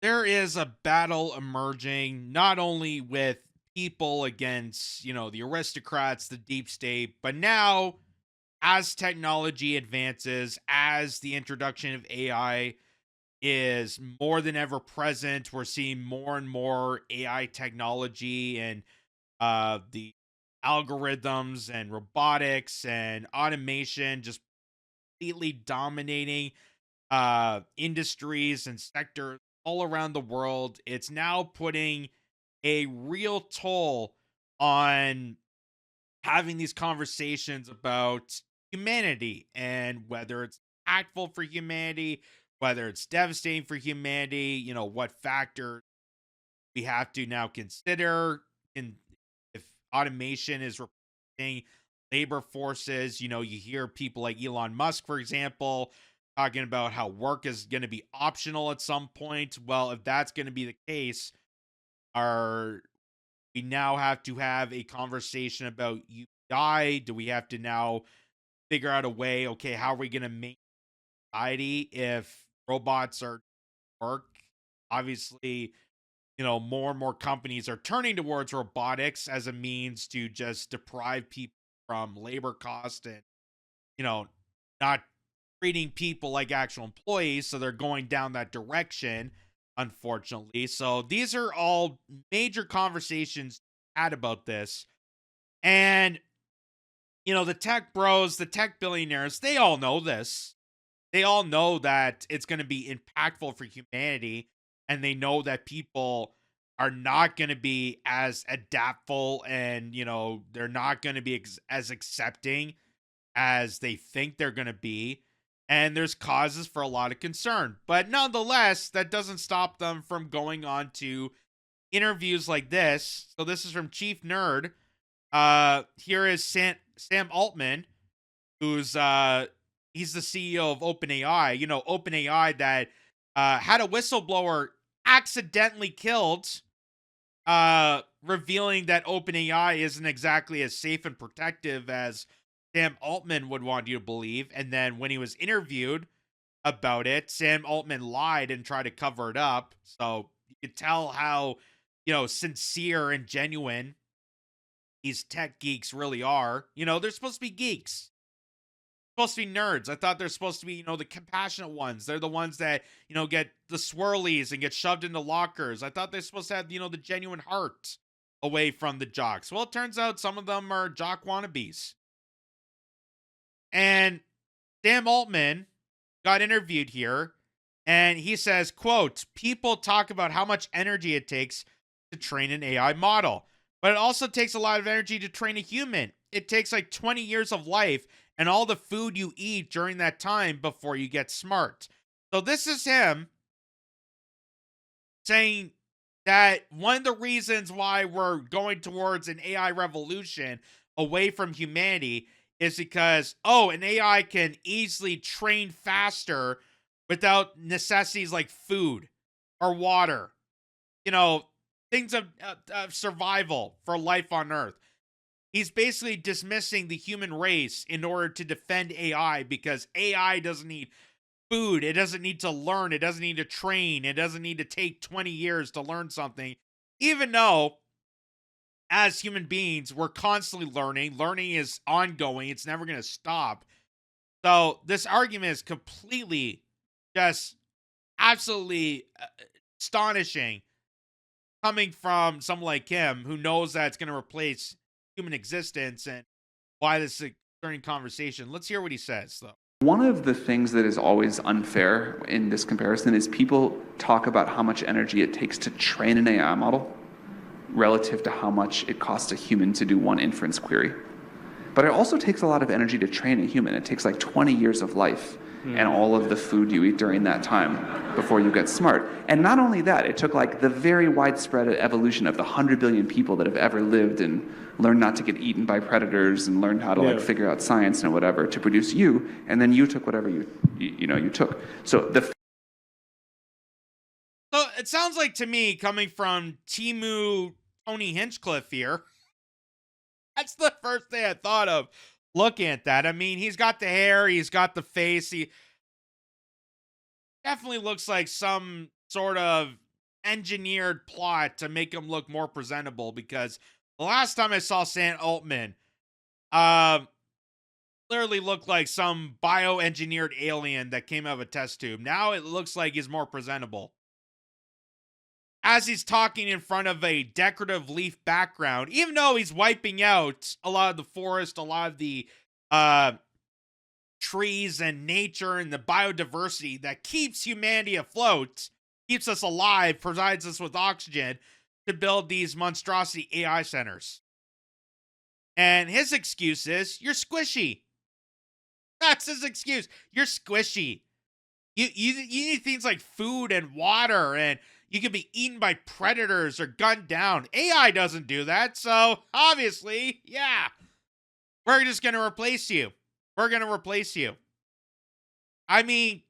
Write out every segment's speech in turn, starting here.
there is a battle emerging not only with people against, the aristocrats, the deep state, but now as technology advances, as the introduction of AI is more than ever present, we're seeing more and more AI technology and the algorithms and robotics and automation just completely dominating industries and sectors all around the world. It's now putting a real toll on having these conversations about humanity and whether it's impactful for humanity, whether it's devastating for humanity, what factor we have to now consider in if automation is replacing labor forces. You hear people like Elon Musk, for example, talking about how work is going to be optional at some point. Well, if that's going to be the case, are we now have to have a conversation about UBI? Do we have to now figure out a way? Okay, how are we going to make society if robots are work? Obviously, more and more companies are turning towards robotics as a means to just deprive people from labor cost and, you know, not treating people like actual employees. So they're going down that direction, unfortunately. So these are all major conversations had about this. And, the tech bros, the tech billionaires, they all know this. They all know that it's going to be impactful for humanity, and they know that people are not going to be as adaptful, and they're not going to be as accepting as they think they're going to be, and there's causes for a lot of concern. But nonetheless, that doesn't stop them from going on to interviews like this. So this is from Chief Nerd. Here is Sam Altman, who's he's the CEO of OpenAI. OpenAI that had a whistleblower accidentally killed, revealing that OpenAI isn't exactly as safe and protective as Sam Altman would want you to believe. And then when he was interviewed about it, Sam Altman lied and tried to cover it up. So you could tell how, sincere and genuine these tech geeks really are. They're supposed to be geeks, supposed to be nerds. I thought they're supposed to be, the compassionate ones. They're the ones that, get the swirlies and get shoved into lockers. I thought they're supposed to have, the genuine heart away from the jocks. Well, it turns out some of them are jock wannabes. And Sam Altman got interviewed here, and he says, quote, "People talk about how much energy it takes to train an AI model, but it also takes a lot of energy to train a human. It takes like 20 years of life and all the food you eat during that time before you get smart." So this is him saying that one of the reasons why we're going towards an AI revolution away from humanity is because, an AI can easily train faster without necessities like food or water, you know, things of survival for life on Earth. He's basically dismissing the human race in order to defend AI because AI doesn't need food. It doesn't need to learn. It doesn't need to train. It doesn't need to take 20 years to learn something. Even though, as human beings, we're constantly learning. Learning is ongoing, it's never going to stop. So, this argument is completely just absolutely astonishing coming from someone like him who knows that it's going to replace human existence and why this is a concerning conversation. Let's hear what he says, though. One of the things that is always unfair in this comparison is people talk about how much energy it takes to train an AI model relative to how much it costs a human to do one inference query. But it also takes a lot of energy to train a human. It takes like 20 years of life and all of the food you eat during that time before you get smart. And not only that, it took like the very widespread evolution of the 100 billion people that have ever lived and learned not to get eaten by predators and learned how to like figure out science and whatever to produce you, and then you took whatever you took. So it sounds like to me, coming from Timu Tony Hinchcliffe here, that's the first thing I thought of looking at that. I mean, he's got the hair, he's got the face, he definitely looks like some sort of engineered plot to make him look more presentable because the last time I saw Sam Altman, um, clearly looked like some bioengineered alien that came out of a test tube. Now it looks like he's more presentable. As he's talking in front of a decorative leaf background, even though he's wiping out a lot of the forest, a lot of the uh, trees and nature and the biodiversity that keeps humanity afloat, keeps us alive, provides us with oxygen to build these monstrosity AI centers. And his excuse is, you're squishy. That's his excuse. You're squishy. You need things like food and water, and you can be eaten by predators or gunned down. AI doesn't do that, so obviously, yeah, we're just going to replace you. We're going to replace you. I mean,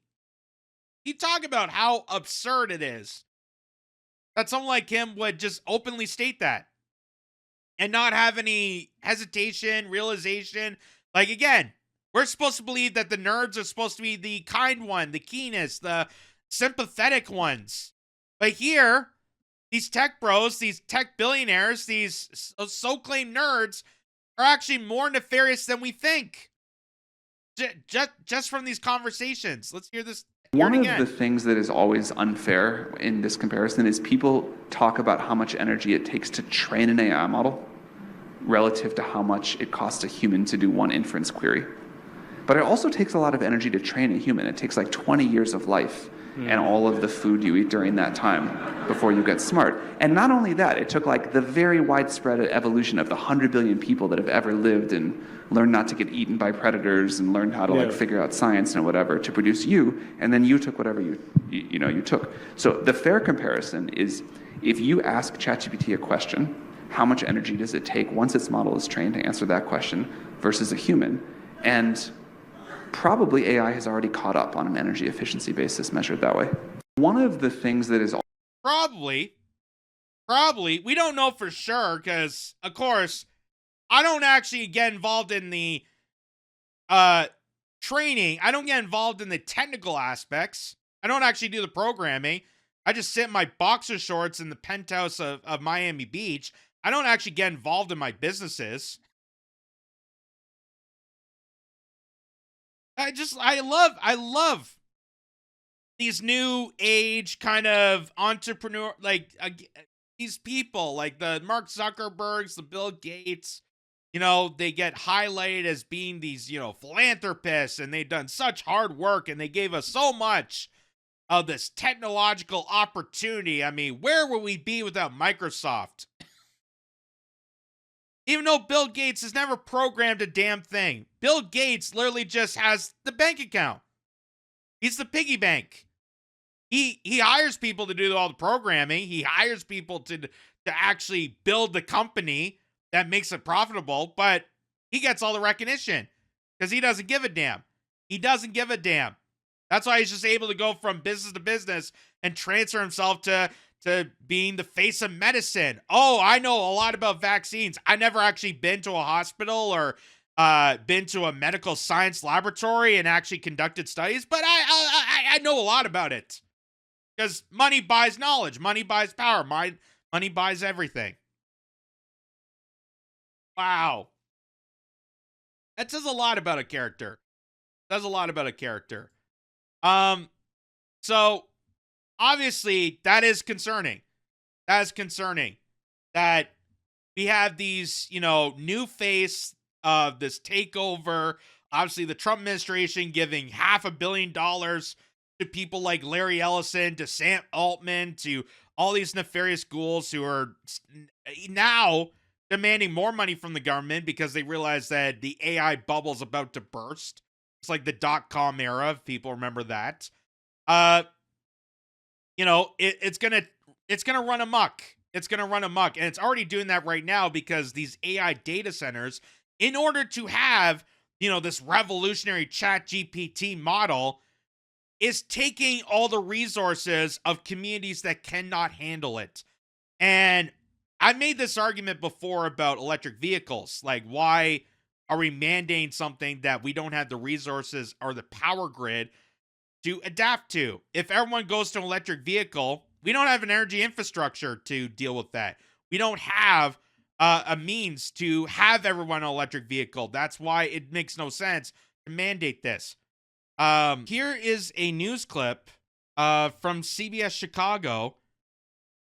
you talk about how absurd it is that someone like him would just openly state that and not have any hesitation, realization. Like, again, we're supposed to believe that the nerds are supposed to be the kind one, the keenest, the sympathetic ones. But here, these tech bros, these tech billionaires, these so-claimed nerds are actually more nefarious than we think. Just from these conversations. Let's hear this. One of the things that is always unfair in this comparison is people talk about how much energy it takes to train an AI model relative to how much it costs a human to do one inference query. But it also takes a lot of energy to train a human. It takes like 20 years of life and all of the food you eat during that time before you get smart. And not only that, it took like the very widespread evolution of the 100 billion people that have ever lived and learned not to get eaten by predators and learned how to like figure out science and whatever to produce you, and then you took whatever you took. So the fair comparison is if you ask ChatGPT a question, how much energy does it take once its model is trained to answer that question versus a human? And probably AI has already caught up on an energy efficiency basis measured that way. One of the things that is probably, we don't know for sure because, of course, I don't actually get involved in the training. I don't get involved in the technical aspects. I don't actually do the programming. I just sit in my boxer shorts in the penthouse of Miami Beach. I don't actually get involved in my businesses. I love these new age kind of entrepreneur, like these people like the Mark Zuckerbergs, the Bill Gates, they get highlighted as being these, philanthropists, and they've done such hard work and they gave us so much of this technological opportunity. I mean, where would we be without Microsoft? Even though Bill Gates has never programmed a damn thing. Bill Gates literally just has the bank account. He's the piggy bank. He hires people to do all the programming. He hires people to actually build the company that makes it profitable, but he gets all the recognition because he doesn't give a damn. He doesn't give a damn. That's why he's just able to go from business to business and transfer himself to being the face of medicine. Oh, I know a lot about vaccines. I never actually been to a hospital or been to a medical science laboratory and actually conducted studies, but I know a lot about it because money buys knowledge. Money buys power. Money buys everything. Wow. That says a lot about a character. Says a lot about a character. So obviously, that is concerning. That is concerning that we have these, new face of this takeover. Obviously, the Trump administration giving $500 million to people like Larry Ellison, to Sam Altman, to all these nefarious ghouls who are now demanding more money from the government because they realize that the AI bubble is about to burst. It's like the .com era, if people remember that. It's gonna run amok. It's gonna run amok, and it's already doing that right now because these AI data centers, in order to have this revolutionary Chat GPT model, is taking all the resources of communities that cannot handle it. And I made this argument before about electric vehicles. Like, why are we mandating something that we don't have the resources or the power grid to adapt to? If everyone goes to an electric vehicle, We don't have an energy infrastructure to deal with that. We don't have a means to have everyone an electric vehicle. That's why it makes no sense to mandate this. Here is a news clip from CBS Chicago,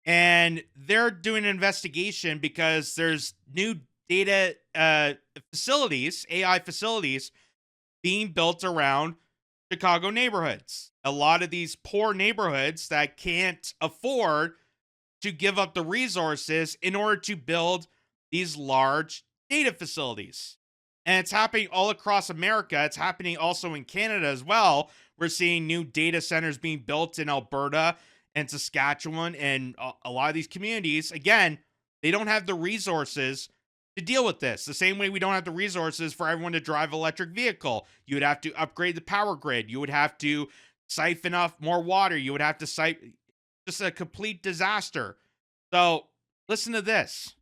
and they're doing an investigation because there's new data facilities, AI facilities, being built around Chicago neighborhoods. A lot of these poor neighborhoods that can't afford to give up the resources in order to build these large data facilities. And it's happening all across America. It's happening also in Canada as well. We're seeing new data centers being built in Alberta and Saskatchewan, and a lot of these communities, again, they don't have the resources to deal with this. The same way we don't have the resources for everyone to drive an electric vehicle. You would have to upgrade the power grid. You would have to siphon off more water. You would have to just a complete disaster. So listen to this.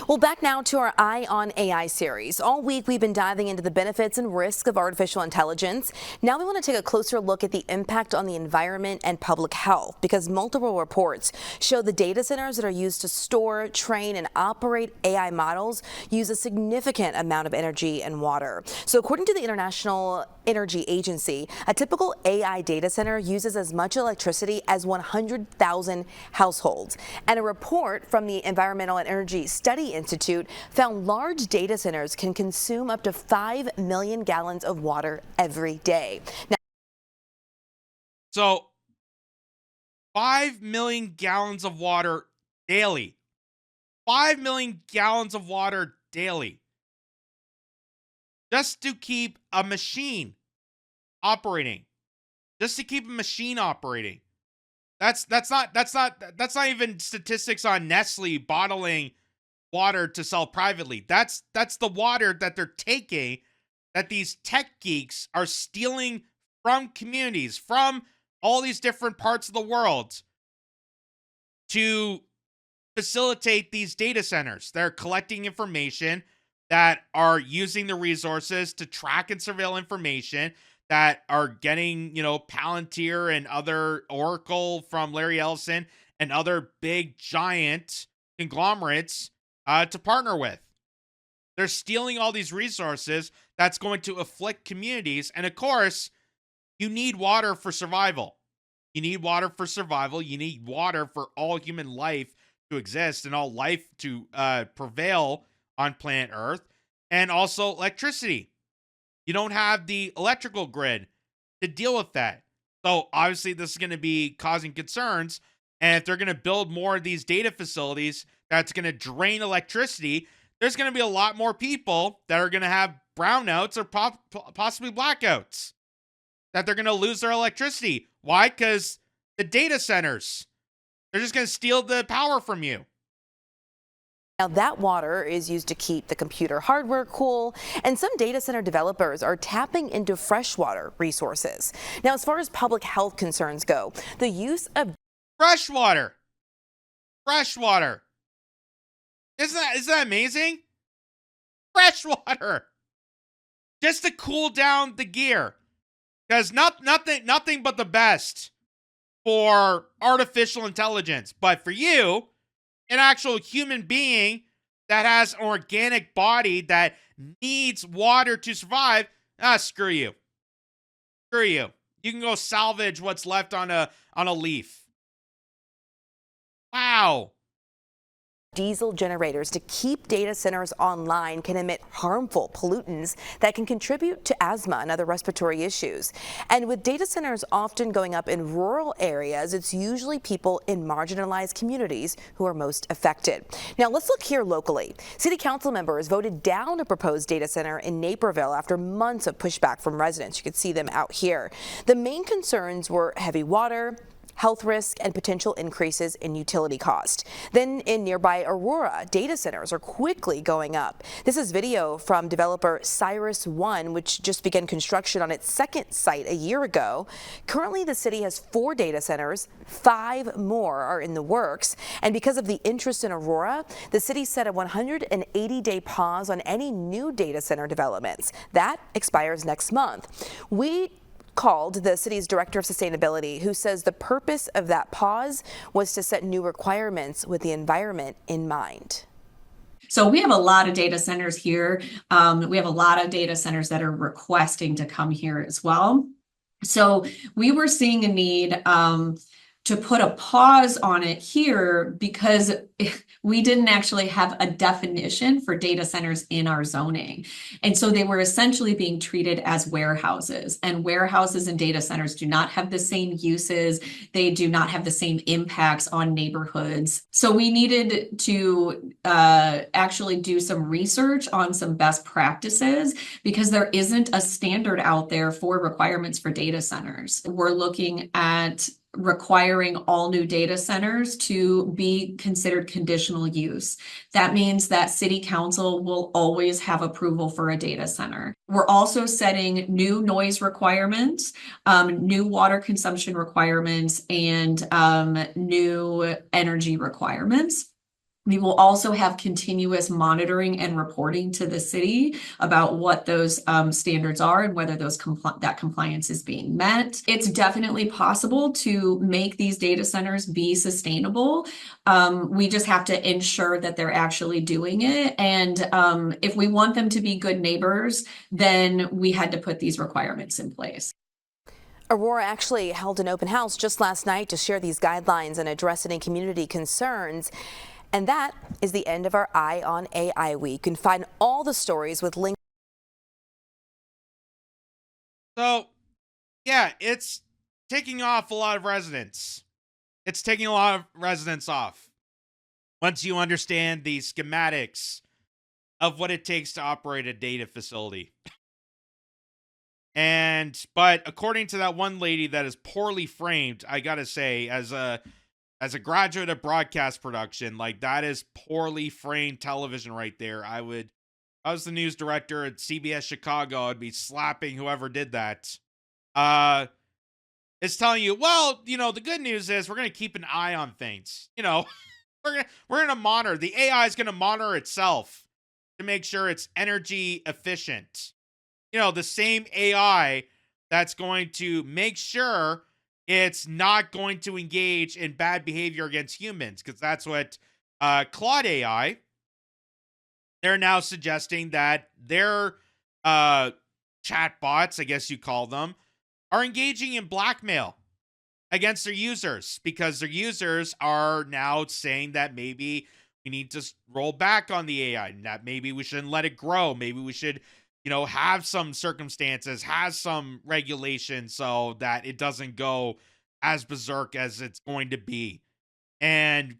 Well, back now to our Eye on AI series. All week we've been diving into the benefits and risks of artificial intelligence. Now we want to take a closer look at the impact on the environment and public health, because multiple reports show the data centers that are used to store, train, and operate AI models use a significant amount of energy and water. So according to the International Energy Agency, a typical AI data center uses as much electricity as 100,000 households. And a report from the Environmental and Energy Study Institute found large data centers can consume up to 5 million gallons of water every day. Now, so 5 million gallons of water daily. 5 million gallons of water daily. Just to keep a machine operating. Just to keep a machine operating. That's not even statistics on Nestle bottling water to sell privately. That's the water that they're taking, that these tech geeks are stealing from communities, from all these different parts of the world, to facilitate these data centers. They're collecting information, that are using the resources to track and surveil information, that are getting, Palantir and other Oracle from Larry Ellison and other big giant conglomerates to partner with. They're stealing all these resources that's going to afflict communities. And of course, you need water for survival. You need water for survival. You need water for all human life to exist and all life to prevail on planet Earth. And also electricity. You don't have the electrical grid to deal with that. So obviously this is going to be causing concerns. And if they're going to build more of these data facilities that's going to drain electricity, there's going to be a lot more people that are going to have brownouts or possibly blackouts, that they're going to lose their electricity. Why? Because the data centers, they're just going to steal the power from you. now that water is used to keep the computer hardware cool, and some data center developers are tapping into freshwater resources. Now, as far as public health concerns go, the use of Freshwater. Isn't that amazing? Freshwater. Just to cool down the gear. Because nothing but the best for artificial intelligence. But for you, an actual human being that has an organic body that needs water to survive, screw you. Screw you. You can go salvage what's left on a leaf. Wow. diesel generators to keep data centers online can emit harmful pollutants that can contribute to asthma and other respiratory issues. And with data centers often going up in rural areas, it's usually people in marginalized communities who are most affected. Now let's look here locally. City council members voted down a proposed data center in Naperville after months of pushback from residents. You can see them out here. The main concerns were heavy water, health risk, and potential increases in utility cost. Then in nearby Aurora, data centers are quickly going up. This is video from developer Cyrus One, which just began construction on its second site a year ago. Currently, the city has 4 data centers. 5 more are in the works. And because of the interest in Aurora, the city set a 180-day pause on any new data center developments. That expires next month. We called the city's director of sustainability, who says the purpose of that pause was to set new requirements with the environment in mind. So we have a lot of data centers here. We have a lot of data centers that are requesting to come here as well. So we were seeing a need to put a pause on it here because we didn't actually have a definition for data centers in our zoning. And so they were essentially being treated as warehouses, and warehouses and data centers do not have the same uses. They do not have the same impacts on neighborhoods. So we needed to actually do some research on some best practices because there isn't a standard out there for requirements for data centers. We're looking at requiring all new data centers to be considered conditional use. That means that city council will always have approval for a data center. We're also setting new noise requirements, new water consumption requirements, and new energy requirements. We will also have continuous monitoring and reporting to the city about what those standards are and whether that compliance is being met. It's definitely possible to make these data centers be sustainable. We just have to ensure that they're actually doing it. And if we want them to be good neighbors, then we had to put these requirements in place. Aurora actually held an open house just last night to share these guidelines and address any community concerns. And that is the end of our Eye on AI week. You can find all the stories with links. So, yeah, it's taking off a lot of residents. It's taking a lot of residents off. Once you understand the schematics of what it takes to operate a data facility. But according to that one lady that is poorly framed, I gotta say, as a graduate of broadcast production, like, that is poorly framed television right there. I was the news director at CBS Chicago, I'd be slapping whoever did that. It's telling you, well, the good news is we're going to keep an eye on things. We're going to monitor. The AI is going to monitor itself to make sure it's energy efficient. The same AI that's going to make sure it's not going to engage in bad behavior against humans, because that's what Claude AI, they're now suggesting that their chatbots, I guess you call them, are engaging in blackmail against their users, because their users are now saying that maybe we need to roll back on the AI, and that maybe we shouldn't let it grow. Maybe we should have some circumstances, has some regulation so that it doesn't go as berserk as it's going to be. And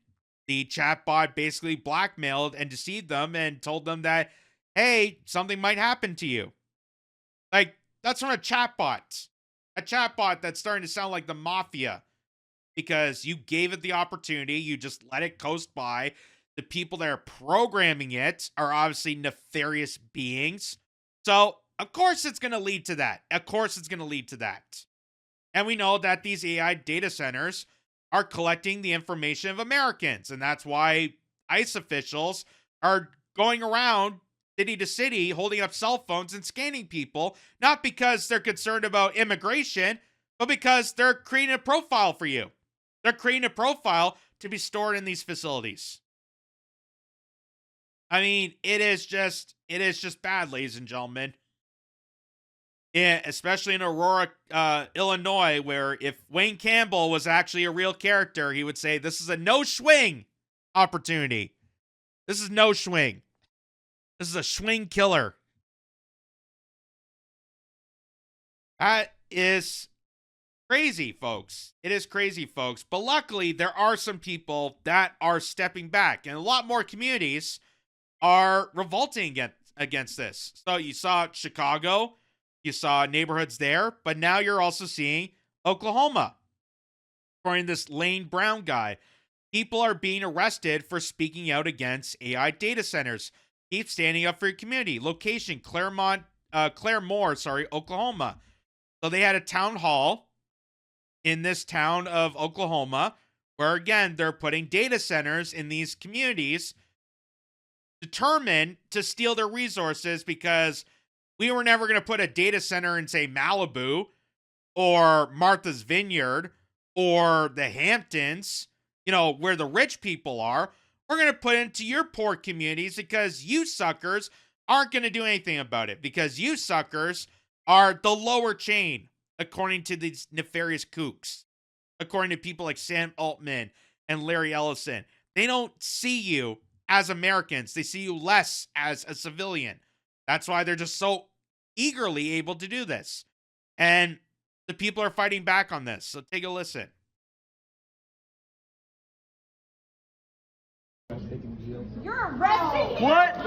the chatbot basically blackmailed and deceived them and told them that, hey, something might happen to you. Like, that's from a chatbot. A chatbot that's starting to sound like the mafia, because you gave it the opportunity, you just let it coast by. The people that are programming it are obviously nefarious beings. So, of course it's going to lead to that. And we know that these AI data centers are collecting the information of Americans. And that's why ICE officials are going around city to city holding up cell phones and scanning people, not because they're concerned about immigration, but because they're creating a profile for you. They're creating a profile to be stored in these facilities. I mean, it is just bad, ladies and gentlemen. Yeah, especially in Aurora, Illinois, where if Wayne Campbell was actually a real character, he would say, this is a no-swing opportunity. This is no swing. This is a swing killer. That is crazy, folks. It is crazy, folks. But luckily, there are some people that are stepping back, and a lot more communities are revolting against this. So you saw Chicago, you saw neighborhoods there, but now you're also seeing Oklahoma. According to this Lane Brown guy, people are being arrested for speaking out against AI data centers. Keep standing up for your community. Location, Claremore, Oklahoma. So they had a town hall in this town of Oklahoma where, again, they're putting data centers in these communities determined to steal their resources, because we were never going to put a data center in, say, Malibu or Martha's Vineyard or the Hamptons, where the rich people are. We're going to put it into your poor communities because you suckers aren't going to do anything about it, because you suckers are the lower chain, according to these nefarious kooks, according to people like Sam Altman and Larry Ellison. They don't see you as Americans. They see you less as a civilian. That's why they're just so eagerly able to do this. And the people are fighting back on this. So take a listen. You're arresting. What? Oh!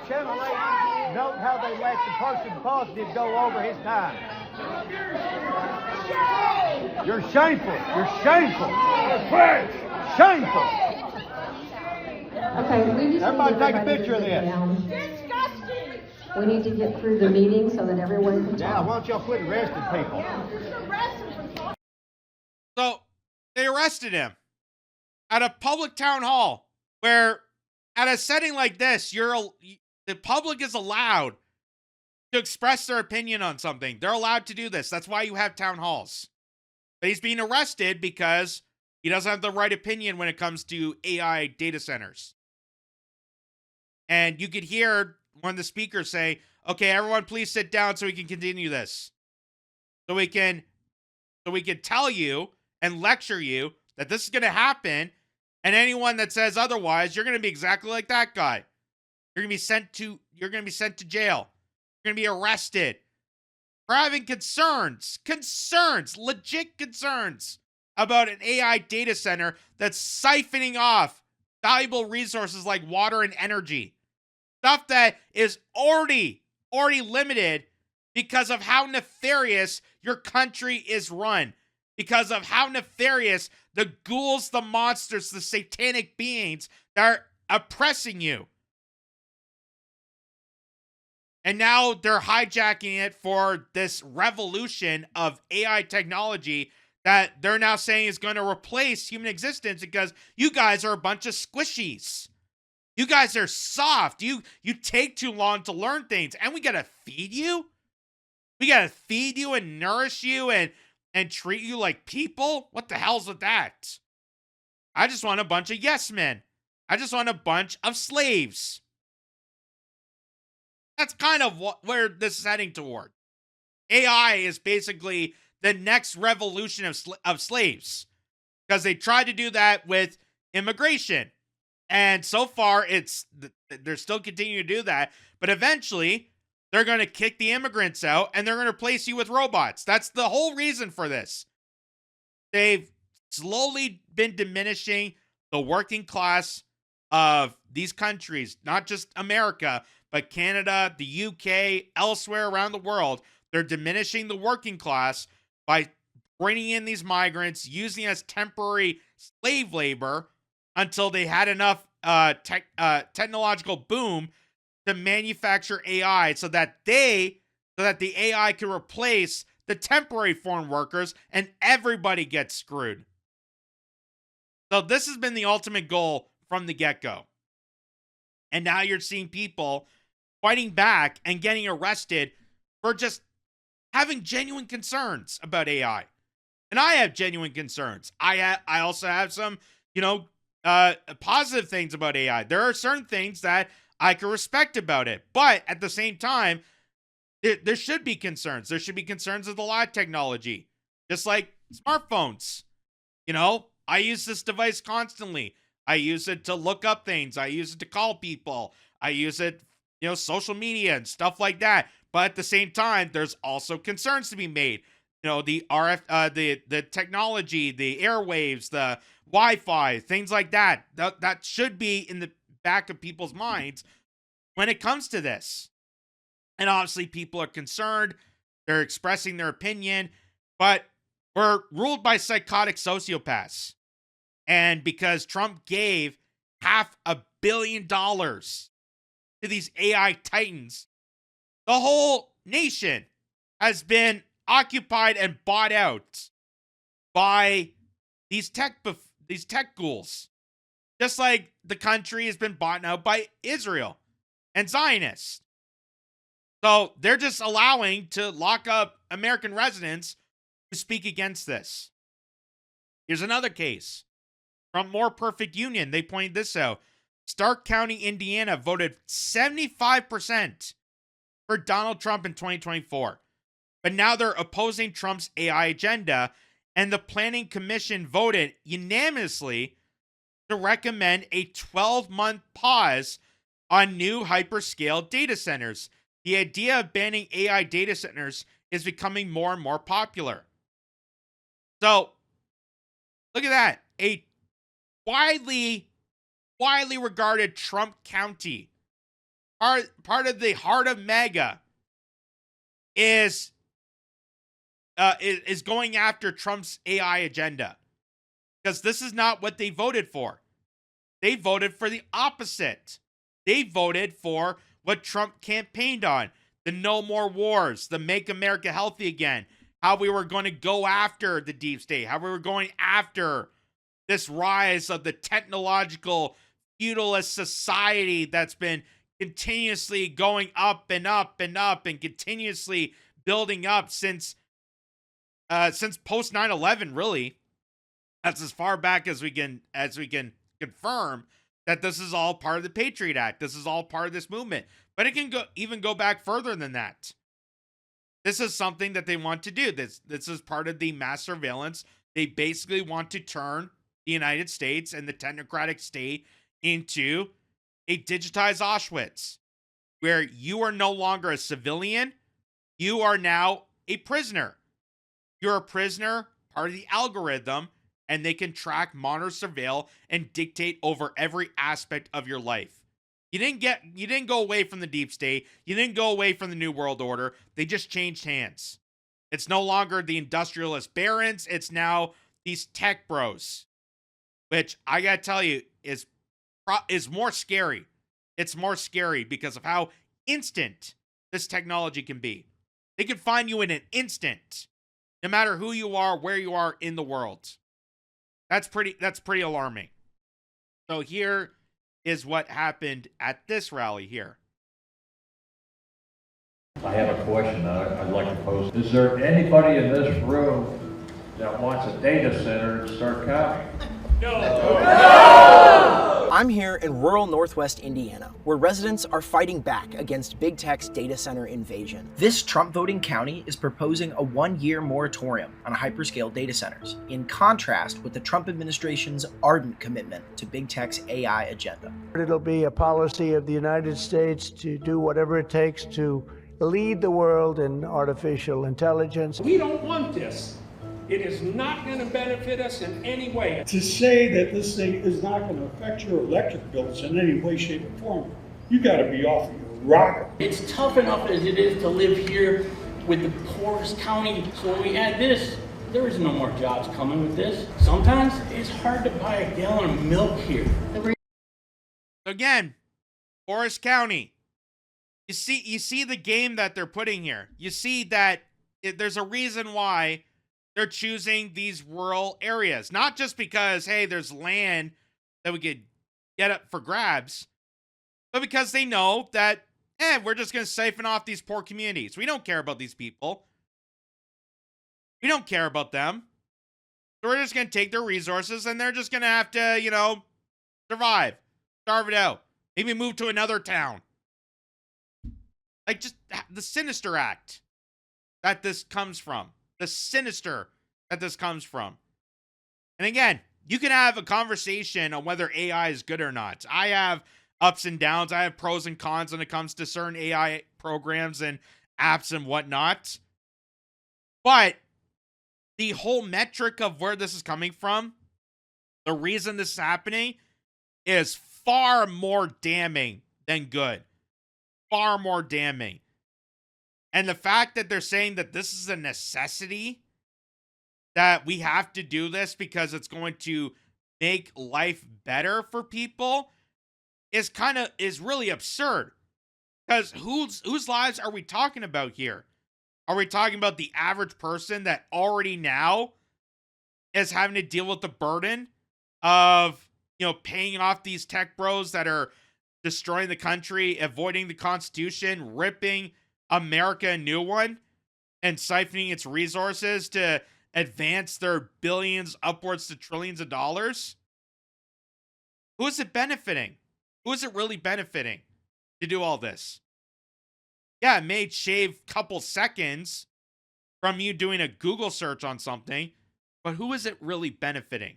Channel 8, note how they let the person positive go over his time. You're shameful. You're shameful. Shameful. Okay, we just Everybody need take a everybody picture of to sit this. down. Disgusting. We need to get through the meeting so that everyone can Yeah, talk. why don't y'all quit arresting people? So they arrested him at a public town hall where, at a setting like this, the public is allowed to express their opinion on something. They're allowed to do this. That's why you have town halls. But he's being arrested because he doesn't have the right opinion when it comes to AI data centers. And you could hear one of the speakers say, "Okay, everyone please sit down so we can continue this. So we can tell you and lecture you that this is going to happen, and anyone that says otherwise, you're going to be exactly like that guy. You're going to be sent to jail. You're going to be arrested for having concerns, legit concerns about an AI data center that's siphoning off valuable resources like water and energy. Stuff that is already limited because of how nefarious your country is run. Because of how nefarious the ghouls, the monsters, the satanic beings that are oppressing you. And now they're hijacking it for this revolution of AI technology that they're now saying is going to replace human existence because you guys are a bunch of squishies. You guys are soft. You take too long to learn things, and we got to feed you? We got to feed you and nourish you and treat you like people? What the hell's with that? I just want a bunch of yes men. I just want a bunch of slaves. That's kind of where this is heading toward. AI is basically the next revolution of slaves, because they tried to do that with immigration. And so far, they're still continuing to do that. But eventually, they're going to kick the immigrants out and they're going to replace you with robots. That's the whole reason for this. They've slowly been diminishing the working class of these countries, not just America, but Canada, the UK, elsewhere around the world. They're diminishing the working class by bringing in these migrants, using as temporary slave labor until they had enough technological boom to manufacture AI so that the AI can replace the temporary foreign workers and everybody gets screwed. So this has been the ultimate goal from the get-go. And now you're seeing people fighting back and getting arrested for just having genuine concerns about AI. And I have genuine concerns. I also have some, positive things about AI. There are certain things that I can respect about it. But at the same time, there should be concerns. There should be concerns with a lot of technology. Just like smartphones. I use this device constantly. I use it to look up things. I use it to call people. I use it, social media and stuff like that. But at the same time, there's also concerns to be made. The the technology, the airwaves, the Wi-Fi, things like that. That should be in the back of people's minds when it comes to this. And obviously, people are concerned. They're expressing their opinion, but we're ruled by psychotic sociopaths. And because Trump gave $500 million to these AI titans, the whole nation has been occupied and bought out by these tech ghouls. Just like the country has been bought out by Israel and Zionists. So they're just allowing to lock up American residents who speak against this. Here's another case from More Perfect Union. They pointed this out. Stark County, Indiana voted 75% for Donald Trump in 2024. But now they're opposing Trump's AI agenda, and the Planning Commission voted unanimously to recommend a 12-month pause on new hyperscale data centers. The idea of banning AI data centers is becoming more and more popular. So, look at that. A widely regarded Trump County, part of the heart of MAGA, is going after Trump's AI agenda. Because this is not what they voted for. They voted for the opposite. They voted for what Trump campaigned on. The no more wars, the make America healthy again, how we were going to go after the deep state, how we were going after this rise of the technological feudalist society that's been continuously going up and up and up and continuously building up since post 9/11, really. That's as far back as we can confirm that this is all part of the Patriot Act. This is all part of this movement. But it can even go back further than that. This is something that they want to do. This is part of the mass surveillance. They basically want to turn the United States and the technocratic state into a digitized Auschwitz, where you are no longer a civilian. You are now a prisoner. You're a prisoner, part of the algorithm, and they can track, monitor, surveil, and dictate over every aspect of your life. You didn't go away from the deep state. You didn't go away from the New World Order. They just changed hands. It's no longer the industrialist barons. It's now these tech bros, which I gotta tell you is more scary. It's more scary because of how instant this technology can be. They can find you in an instant, no matter who you are, where you are in the world. That's pretty alarming. So here is what happened at this rally here. I have a question I'd like to pose. Is there anybody in this room that wants a data center in Stark County? I'm here in rural northwest Indiana, where residents are fighting back against big tech's data center invasion. This Trump-voting county is proposing a 1-year moratorium on hyperscale data centers, in contrast with the Trump administration's ardent commitment to big tech's AI agenda. It'll be a policy of the United States to do whatever it takes to lead the world in artificial intelligence. We don't want this. It is not going to benefit us in any way. To say that this thing is not going to affect your electric bills in any way, shape, or form, you got to be off of your rocker. It's tough enough as it is to live here with the poorest county. So when we add this, there is no more jobs coming with this. Sometimes it's hard to buy a gallon of milk here. Again, Forest County. You see the game that they're putting here. You see that there's a reason why they're choosing these rural areas. Not just because, hey, there's land that we could get up for grabs, but because they know that, we're just going to siphon off these poor communities. We don't care about these people. We don't care about them. So we're just going to take their resources and they're just going to have to, survive. Starve it out. Maybe move to another town. Like, just the sinister act that this comes from. The sinister that this comes from. And again, you can have a conversation on whether AI is good or not. I have ups and downs. I have pros and cons when it comes to certain AI programs and apps and whatnot. But the whole metric of where this is coming from, the reason this is happening, is far more damning than good. Far more damning. And the fact that they're saying that this is a necessity, that we have to do this because it's going to make life better for people, is really absurd. Because whose lives are we talking about here? Are we talking about the average person that already now is having to deal with the burden of, paying off these tech bros that are destroying the country, avoiding the Constitution, ripping America a new one and siphoning its resources to advance their billions upwards to trillions of dollars? Who is it benefiting? Who is it really benefiting to do all this? Yeah, it may shave a couple seconds from you doing a Google search on something, but who is it really benefiting?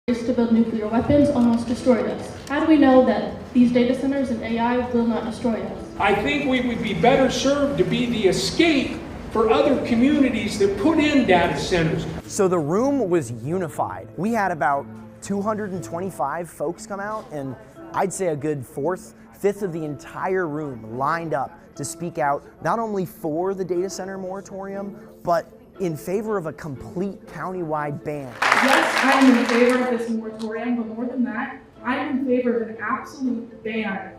To build nuclear weapons almost destroyed us. How do we know that these data centers and AI will not destroy us? I think we would be better served to be the escape for other communities that put in data centers. So the room was unified. We had about 225 folks come out, and I'd say a good fifth of the entire room lined up to speak out not only for the data center moratorium, but in favor of a complete countywide ban. Yes, I am in favor of this moratorium, but more than that, I am in favor of an absolute ban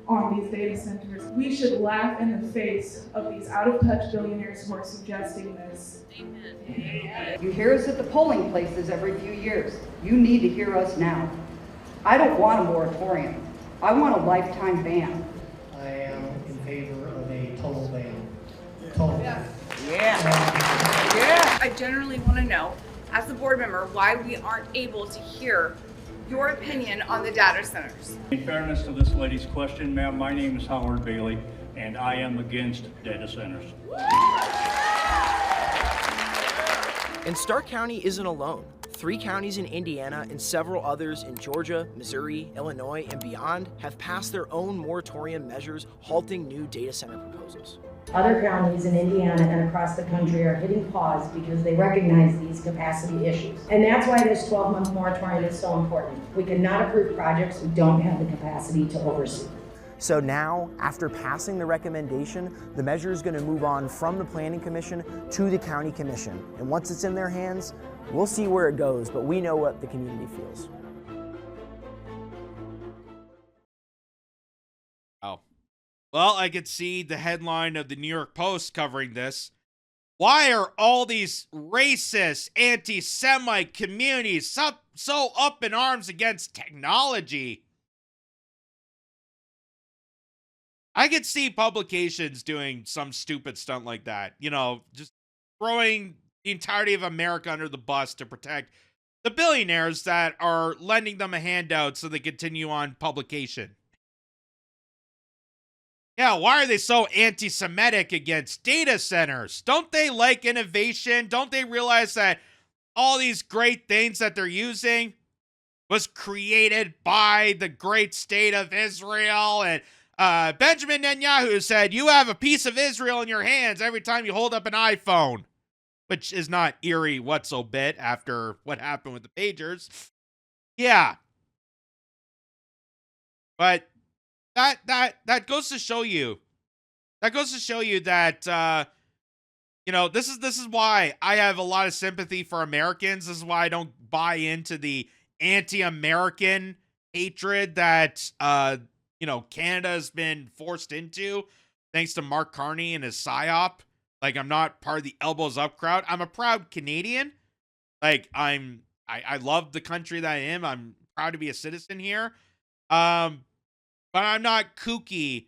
on these data centers. We should laugh in the face of these out-of-touch billionaires who are suggesting this. Amen. You hear us at the polling places every few years. You need to hear us now. I don't want a moratorium. I want a lifetime ban. I am in favor of a total ban. Total. I generally want to know, as a board member, why we aren't able to hear your opinion on the data centers. In fairness to this lady's question, ma'am, my name is Howard Bailey, and I am against data centers. And Stark County isn't alone. 3 counties in Indiana and several others in Georgia, Missouri, Illinois, and beyond have passed their own moratorium measures halting new data center proposals. Other counties in Indiana and across the country are hitting pause because they recognize these capacity issues. And that's why this 12-month moratorium is so important. We cannot approve projects we don't have the capacity to oversee. So now, after passing the recommendation, the measure is going to move on from the Planning Commission to the County Commission. And once it's in their hands, we'll see where it goes, but we know what the community feels. Oh. Well, I could see the headline of the New York Post covering this. Why are all these racist, anti-Semite communities so up in arms against technology? I could see publications doing some stupid stunt like that. You know, just throwing the entirety of America under the bus to protect the billionaires that are lending them a handout so they continue on publication. Yeah, why are they so anti-Semitic against data centers? Don't they like innovation? Don't they realize that all these great things that they're using was created by the great state of Israel? And Benjamin Netanyahu said, you have a piece of Israel in your hands every time you hold up an iPhone, which is not eerie whatsoever after what happened with the pagers. Yeah. But that goes to show you. That goes to show you that you know, this is why I have a lot of sympathy for Americans. This is why I don't buy into the anti-American hatred that you know, Canada has been forced into thanks to Mark Carney and his PSYOP. Like, I'm not part of the elbows up crowd. I'm a proud Canadian. Like, I love the country that I am. I'm proud to be a citizen here. But I'm not kooky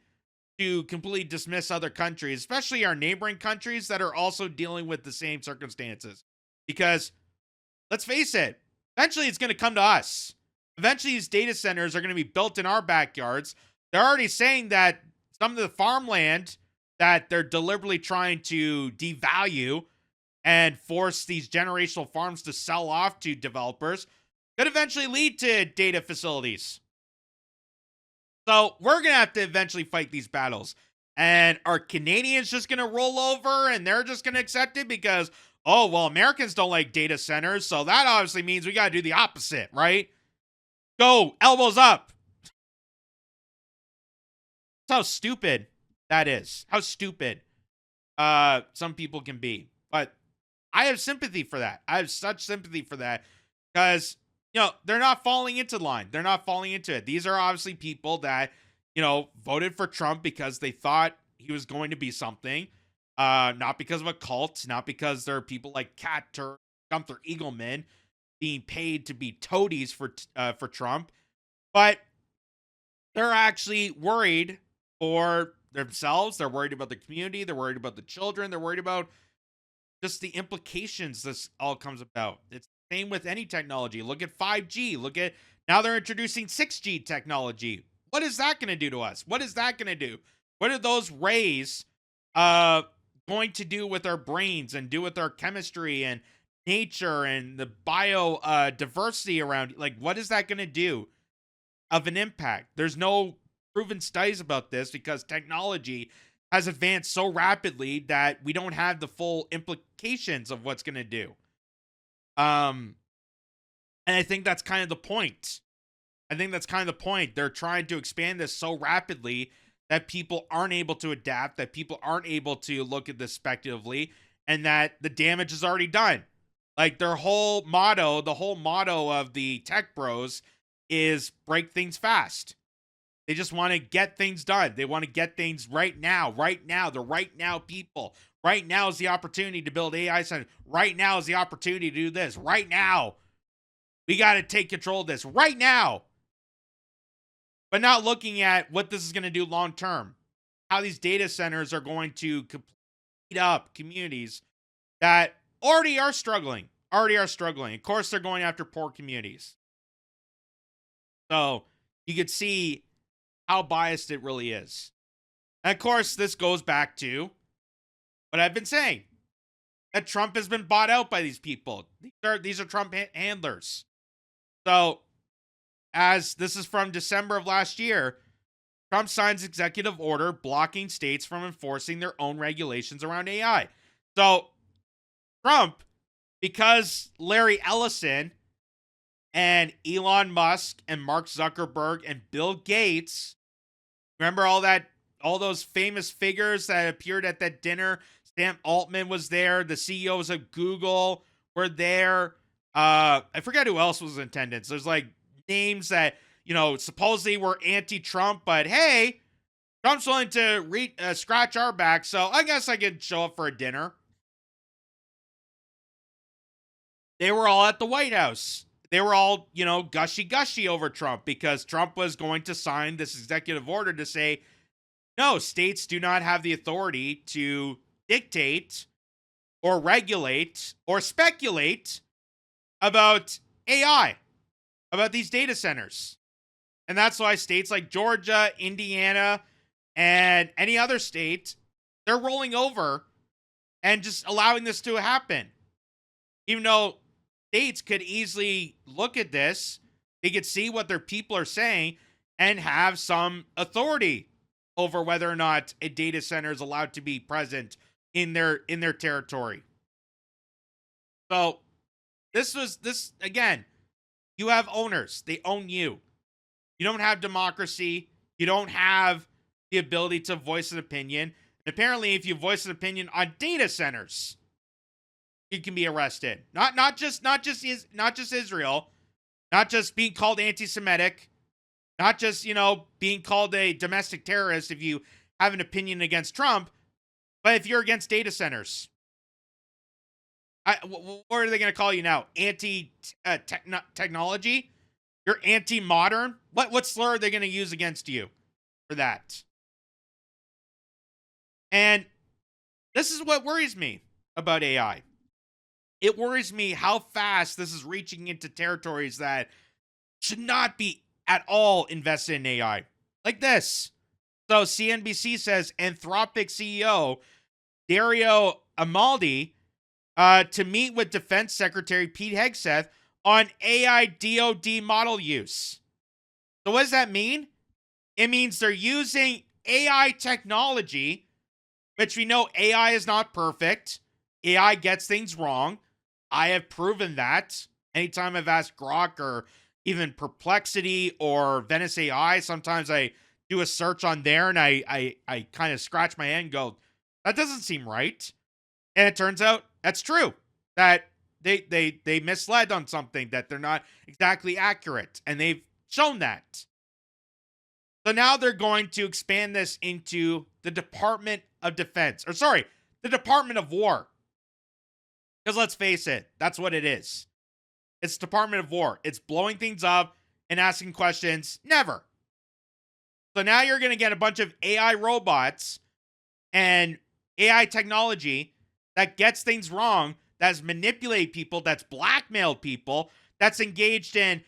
to completely dismiss other countries, especially our neighboring countries that are also dealing with the same circumstances. Because, let's face it, eventually it's going to come to us. Eventually these data centers are going to be built in our backyards. They're already saying that some of the farmland that they're deliberately trying to devalue and force these generational farms to sell off to developers could eventually lead to data facilities. So we're going to have to eventually fight these battles. And are Canadians just going to roll over and they're just going to accept it because, oh, well, Americans don't like data centers, so that obviously means we got to do the opposite, right? Go, elbows up. That's how stupid that is. How stupid some people can be. But I have sympathy for that. I have such sympathy for that because, you know, they're not falling into line. They're not falling into it. These are obviously people that, you know, voted for Trump because they thought he was going to be something. Not because of a cult. Not because there are people like Gunther Eagleman being paid to be toadies for Trump. But they're actually worried for themselves. They're worried about the community. They're worried about the children. They're worried about just the implications this all comes about. It's the same with any technology. Look at 5G. Look at now they're introducing 6G technology. What is that going to do to us? What is that going to do? What are those rays going to do with our brains and do with our chemistry and nature and the bio diversity around? Like, what is that going to do of an impact? There's no proven studies about this because technology has advanced so rapidly that we don't have the full implications of what's going to do. And I think that's kind of the point. They're trying to expand this so rapidly that people aren't able to adapt, that people aren't able to look at this speculatively, and that the damage is already done. Like their whole motto, the whole motto of the tech bros is break things fast. They just want to get things done. They want to get things right now. The right now people. Right now is the opportunity to build AI centers. Right now is the opportunity to do this. Right now. We got to take control of this right now. But not looking at what this is going to do long term. How these data centers are going to complete up communities that already are struggling. Of course, they're going after poor communities. So you could see how biased it really is. And of course, this goes back to what I've been saying. That Trump has been bought out by these people. These are Trump handlers. So, as this is from December of last year, Trump signs executive order blocking states from enforcing their own regulations around AI. So, Trump, because Larry Ellison and Elon Musk and Mark Zuckerberg and Bill Gates, remember all those famous figures that appeared at that dinner? Sam Altman was there. The CEOs of Google were there. I forget who else was in attendance. There's like names that, supposedly were anti-Trump, but hey, Trump's willing to scratch our back, so I guess I could show up for a dinner. They were all at the White House. They were all, gushy over Trump because Trump was going to sign this executive order to say, no, states do not have the authority to dictate or regulate or speculate about AI, about these data centers. And that's why states like Georgia, Indiana, and any other state, they're rolling over and just allowing this to happen. Even though states could easily look at this, they could see what their people are saying and have some authority over whether or not a data center is allowed to be present in their territory. So this again, you have owners. They own you. You don't have democracy. You don't have the ability to voice an opinion. And apparently, if you voice an opinion on data centers, you can be arrested. Not just Israel, not just being called anti-Semitic, not just, being called a domestic terrorist if you have an opinion against Trump, but if you're against data centers. What are they going to call you now? Anti-technology? You're anti-modern? What slur are they going to use against you for that? And this is what worries me about AI. It worries me how fast this is reaching into territories that should not be at all invested in AI. Like this. So CNBC says Anthropic CEO Dario Amaldi to meet with Defense Secretary Pete Hegseth on AI DoD model use. So what does that mean? It means they're using AI technology, which we know AI is not perfect. AI gets things wrong. I have proven that. Anytime I've asked Grok or even Perplexity or Venice AI, sometimes I do a search on there and I kind of scratch my head and go, that doesn't seem right. And it turns out that's true. That they misled on something, that they're not exactly accurate. And they've shown that. So now they're going to expand this into the Department of Defense. Or sorry, the Department of War. Because let's face it, that's what it is. It's Department of War. It's blowing things up and asking questions. Never. So now you're going to get a bunch of AI robots and AI technology that gets things wrong, that's manipulated people, that's blackmailed people, that's engaged in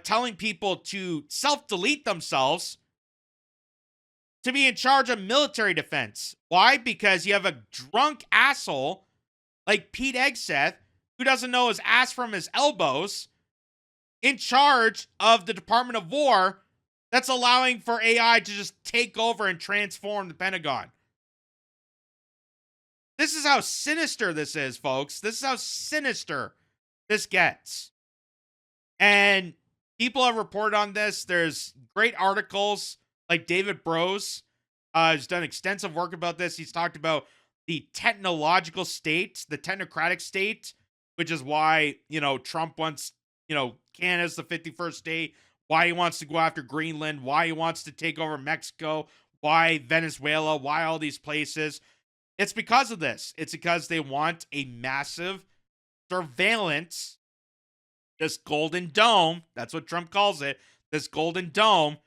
telling people to self-delete themselves to be in charge of military defense. Why? Because you have a drunk asshole like Pete Hegseth, who doesn't know his ass from his elbows, in charge of the Department of War, that's allowing for AI to just take over and transform the Pentagon. This is how sinister this is, folks. This is how sinister this gets. And people have reported on this. There's great articles like David Brose has done extensive work about this. He's talked about the technological state, the technocratic state, which is why, Trump wants, Canada's the 51st state, why he wants to go after Greenland, why he wants to take over Mexico, why Venezuela, why all these places. It's because of this. It's because they want a massive surveillance, this golden dome, that's what Trump calls it, this golden dome,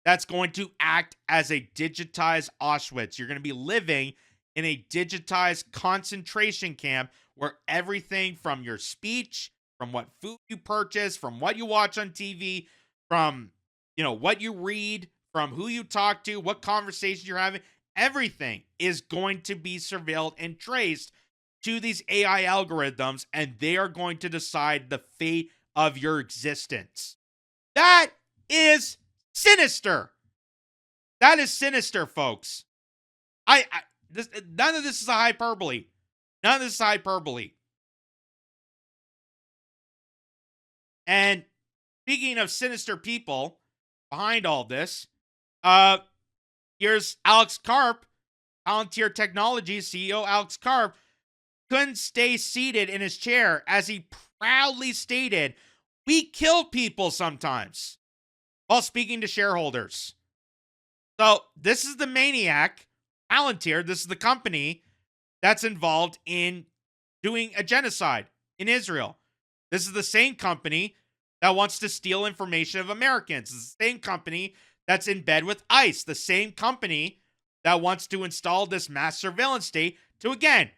that's going to act as a digitized Auschwitz. You're going to be living in a digitized concentration camp where everything from your speech, from what food you purchase, from what you watch on TV, from, what you read, from who you talk to, what conversations you're having, everything is going to be surveilled and traced to these AI algorithms, and they are going to decide the fate of your existence. That is sinister. That is sinister, folks. None of this is a hyperbole. None of this is hyperbole. And speaking of sinister people behind all this, here's Alex Karp, Palantir Technologies CEO Alex Karp, couldn't stay seated in his chair as he proudly stated, "We kill people sometimes," while speaking to shareholders. So this is the maniac, Palantir. This is the company that's involved in doing a genocide in Israel. This is the same company that wants to steal information of Americans. This is the same company that's in bed with ICE. The same company that wants to install this mass surveillance state to, again,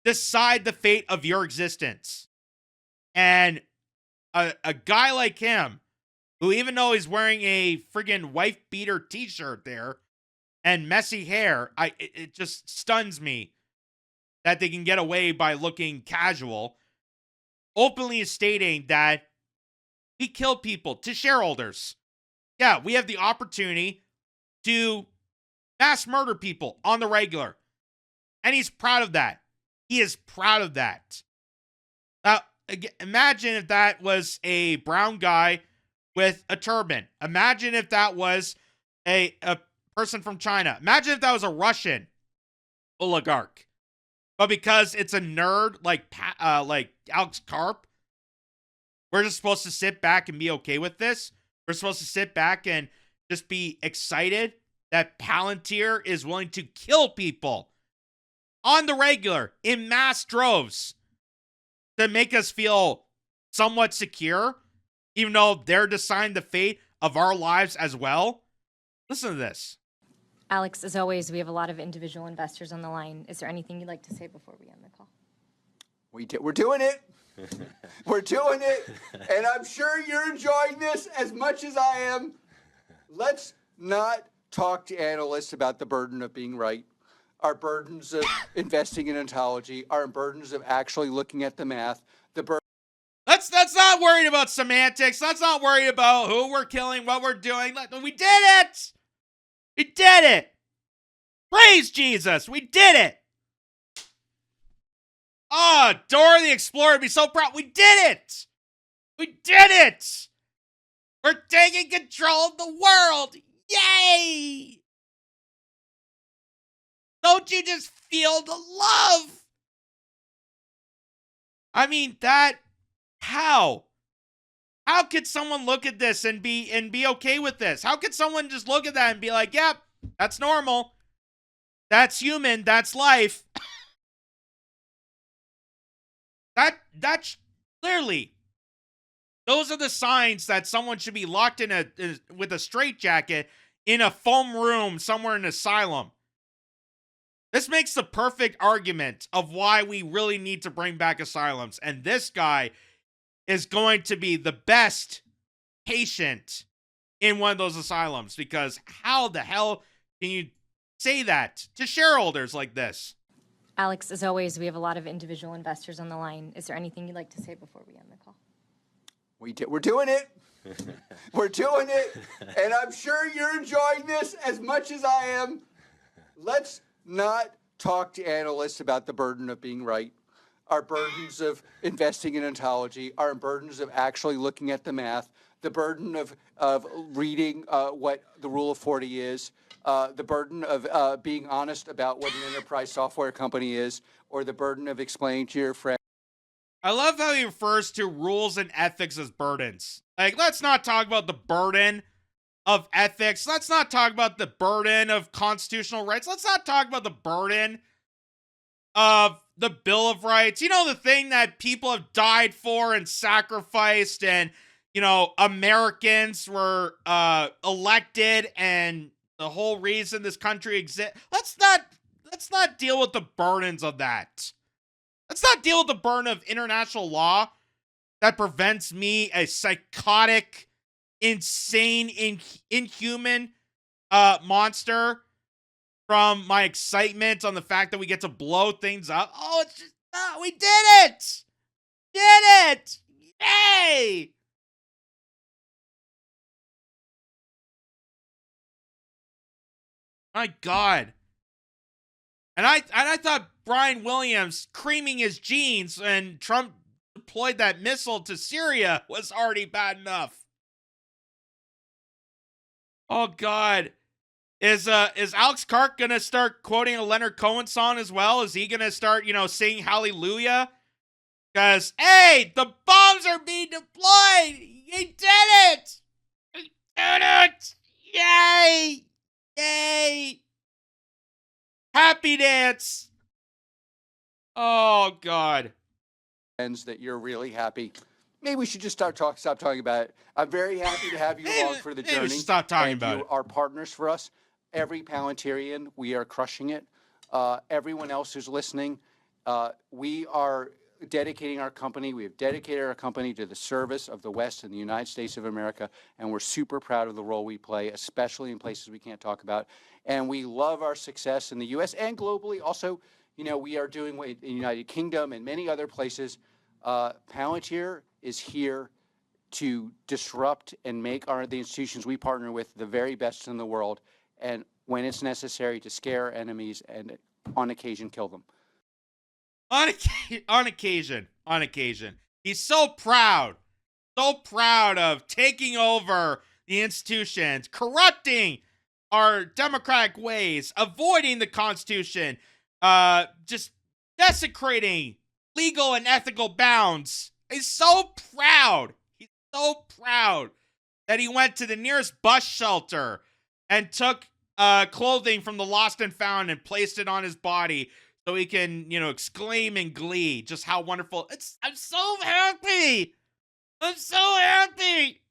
decide the fate of your existence. And a guy like him, who even though he's wearing a friggin' wife beater t-shirt there and messy hair, it just stuns me that they can get away by looking casual, openly stating that we kill people to shareholders. Yeah, we have the opportunity to mass murder people on the regular. And he's proud of that. He is proud of that. Now, imagine if that was a brown guy with a turban. Imagine if that was a person from China. Imagine if that was a Russian oligarch. But because it's a nerd like Alex Karp, we're just supposed to sit back and be okay with this. We're supposed to sit back and just be excited that Palantir is willing to kill people on the regular in mass droves to make us feel somewhat secure, even though they're deciding the fate of our lives as well. Listen to this. Alex, as always, we have a lot of individual investors on the line. Is there anything you'd like to say before we end the call? We're doing it. We're doing it. And I'm sure you're enjoying this as much as I am. Let's not talk to analysts about the burden of being right, our burdens of investing in ontology, our burdens of actually looking at the math, Let's not worried about semantics. Let's not worry about who we're killing, what we're doing. We did it! We did it! Praise Jesus! We did it! Oh, Dora the Explorer would be so proud. We did it! We did it! We're taking control of the world! Yay! Don't you just feel the love? I mean, how? How could someone look at this and be okay with this? How could someone just look at that and be like, yep, that's normal. That's human. That's life. That's clearly, those are the signs that someone should be locked in with a straitjacket in a foam room somewhere in an asylum. This makes the perfect argument of why we really need to bring back asylums. And this guy is going to be the best patient in one of those asylums, because how the hell can you say that to shareholders like this? Alex, as always, we have a lot of individual investors on the line. Is there anything you'd like to say before we end the call? We're doing it. We're doing it. And I'm sure you're enjoying this as much as I am. Let's not talk to analysts about the burden of being right, our burdens of investing in ontology, our burdens of actually looking at the math, the burden of reading what the Rule of 40 is, the burden of being honest about what an enterprise software company is, or the burden of explaining to your friend. I love how he refers to rules and ethics as burdens. Like, let's not talk about the burden of ethics. Let's not talk about the burden of constitutional rights. Let's not talk about the burden of the Bill of Rights. You know, the thing that people have died for and sacrificed, and, you know, Americans were elected, and the whole reason this country exists. Let's not deal with the burdens of that. Let's not deal with the burden of international law that prevents me, a psychotic, insane, inhuman monster, from my excitement on the fact that we get to blow things up. Oh, it's just, we did it! Did it! Yay! My God. And I thought Brian Williams creaming his jeans when Trump deployed that missile to Syria was already bad enough. Oh God. Is Alex Kark gonna start quoting a Leonard Cohen song as well? Is he gonna start, you know, singing Hallelujah? Because, hey, the bombs are being deployed! He did it! He did it! Yay! Yay! Happy dance! Oh, God. That you're really happy. Maybe we should just stop talking about it. I'm very happy to have you along for the journey. Maybe we should stop talking about you it. are partners for us. Every Palantirian, we are crushing it. Everyone else who's listening, we are dedicating our company. We have dedicated our company to the service of the West and the United States of America, and we're super proud of the role we play, especially in places we can't talk about. And we love our success in the U.S. and globally. Also, you know, we are doing in the United Kingdom and many other places. Palantir is here to disrupt and make the institutions we partner with the very best in the world, and when it's necessary, to scare enemies and on occasion kill them. On occasion. He's so proud of taking over the institutions, corrupting our democratic ways, avoiding the Constitution, just desecrating legal and ethical bounds. He's so proud. He's so proud that he went to the nearest bus shelter and took clothing from the lost and found and placed it on his body so he can, you know, exclaim in glee just how wonderful. I'm so happy. I'm so happy.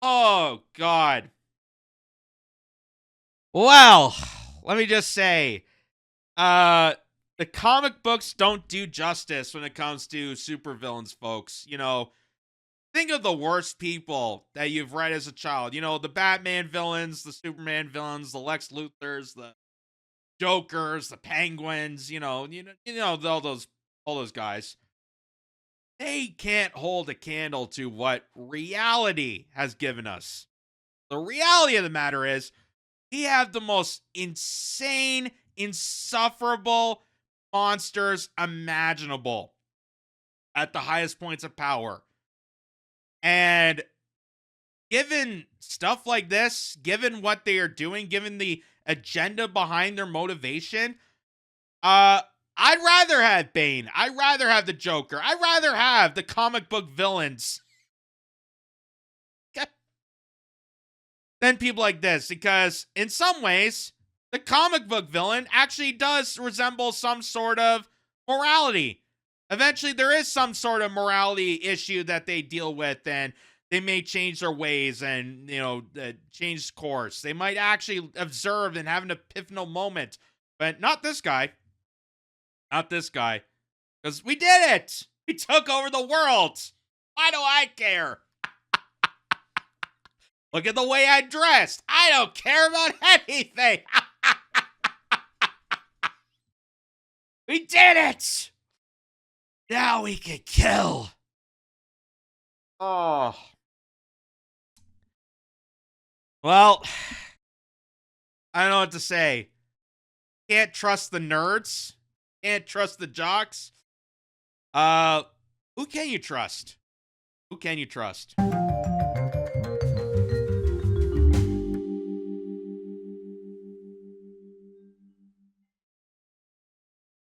Oh, God. Well, let me just say, the comic books don't do justice when it comes to supervillains, folks. You know, think of the worst people that you've read as a child. You know, the Batman villains, the Superman villains, the Lex Luthors, the Jokers, the Penguins, you know, all those guys. They can't hold a candle to what reality has given us. The reality of the matter is, we have the most insane, insufferable monsters imaginable at the highest points of power. And given stuff like this, given what they are doing, given the agenda behind their motivation, I'd rather have Bane. I'd rather have the Joker. I'd rather have the comic book villains than people like this, because in some ways, the comic book villain actually does resemble some sort of morality. Eventually, there is some sort of morality issue that they deal with, and they may change their ways and, change course. They might actually observe and have an epiphanal moment. But not this guy. Not this guy. Because we did it. We took over the world. Why do I care? Look at the way I dressed. I don't care about anything. We did it. Now we can kill. Oh. Well, I don't know what to say. Can't trust the nerds. Can't trust the jocks. Who can you trust? Who can you trust?